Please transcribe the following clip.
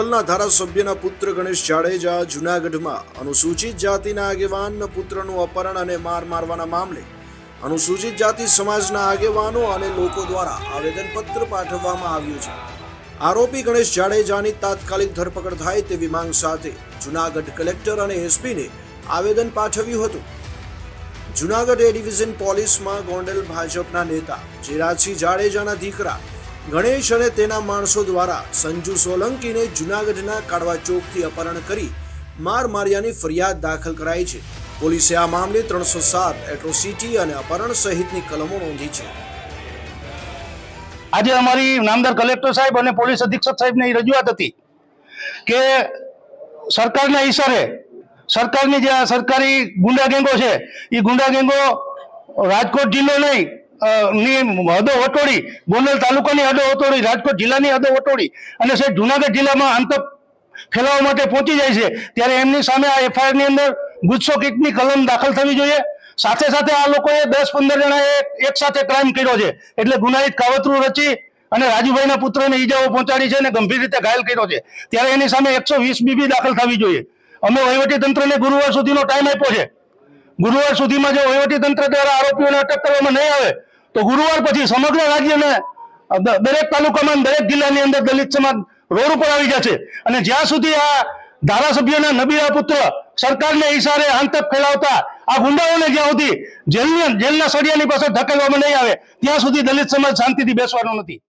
ગોંડલના ધારાસભ્યના પુત્ર ગણેશ જાડેજા જૂનાગઢમાં અનુસૂચિત જાતિના આગેવાનના પુત્રનું અપહરણ અને માર મારવાના મામલે અનુસૂચિત જાતિ સમાજના આગેવાનો અને લોકો દ્વારા આવેદનપત્ર પાઠવવામાં આવ્યું છે। આરોપી ગણેશ જાડેજાની તાત્કાલિક ધરપકડ થાય તેવી માંગ સાથે જૂનાગઢ કલેક્ટર અને એસપીને આવેદન પાઠવ્યું હતું। જૂનાગઢ એ ડિવિઝન પોલીસમાં ગોંડલ ભાજપના નેતા જીરાજસિંહ જાડેજાના દીકરા ગણેશ અને તેના માણસો દ્વારા સંજુ સોલંકીને જૂનાગઢના કાળવા ચોકથી અપહરણ કરી માર માર્યાની ફરિયાદ દાખલ કરાઈ છે। પોલીસે આ મામલે 307 એટ્રોસિટી અને અપહરણ સહિતની કલમો નોંધી છે। આજે અમારી નામદાર કલેક્ટર સાહેબ અને પોલીસ અધિક્ષક સાહેબની રજૂઆત હતી કે સરકારના ઈશારે સરકારની જે સરકારી ગુંડા ગેંગો છે એ ગુંડા ગેંગો રાજકોટ જિલ્લો નહીં ની હદો વટોળી, ગોંડલ તાલુકાની હદો વટોળી, રાજકોટ જિલ્લાની હદો વટોળી અને સાહેબ જુનાગઢ જિલ્લામાં આતંક ફેલાવવા માટે પહોંચી જાય છે। ત્યારે એમની સામે આ એફઆઈઆર ની અંદર ગુસ્સો કિકની કલમ દાખલ થવી જોઈએ। સાથે સાથે આ લોકોએ 10-15 જણાએ એક સાથે ક્રાઇમ કર્યો છે, એટલે ગુનાહિત કાવતરું રચી અને રાજુભાઈના પુત્રને ઈજાઓ પહોંચાડી છે અને ગંભીર રીતે ઘાયલ કર્યો છે। ત્યારે એની સામે 120 બીબી દાખલ થવી જોઈએ। અમે વહીવટી તંત્રને ગુરુવાર સુધીનો ટાઈમ આપ્યો છે। ગુરુવાર સુધીમાં જો વહીવટી તંત્ર દ્વારા આરોપીઓને અટક કરવામાં નહીં આવે તો ગુરુવાર પછી સમગ્ર રાજ્યને દરેક તાલુકામાં દરેક જિલ્લાની અંદર દલિત સમાજ રોડ ઉપર આવી જશે અને જ્યાં સુધી આ ધારાસભ્યના નબીરા પુત્ર સરકારને ઈશારે આતંક ફેલાવતા આ ગુંડાઓને જ્યાં સુધી જેલના સળિયાની પાસે ધકેલવામાં નહીં આવે ત્યાં સુધી દલિત સમાજ શાંતિથી બેસવાનો નથી।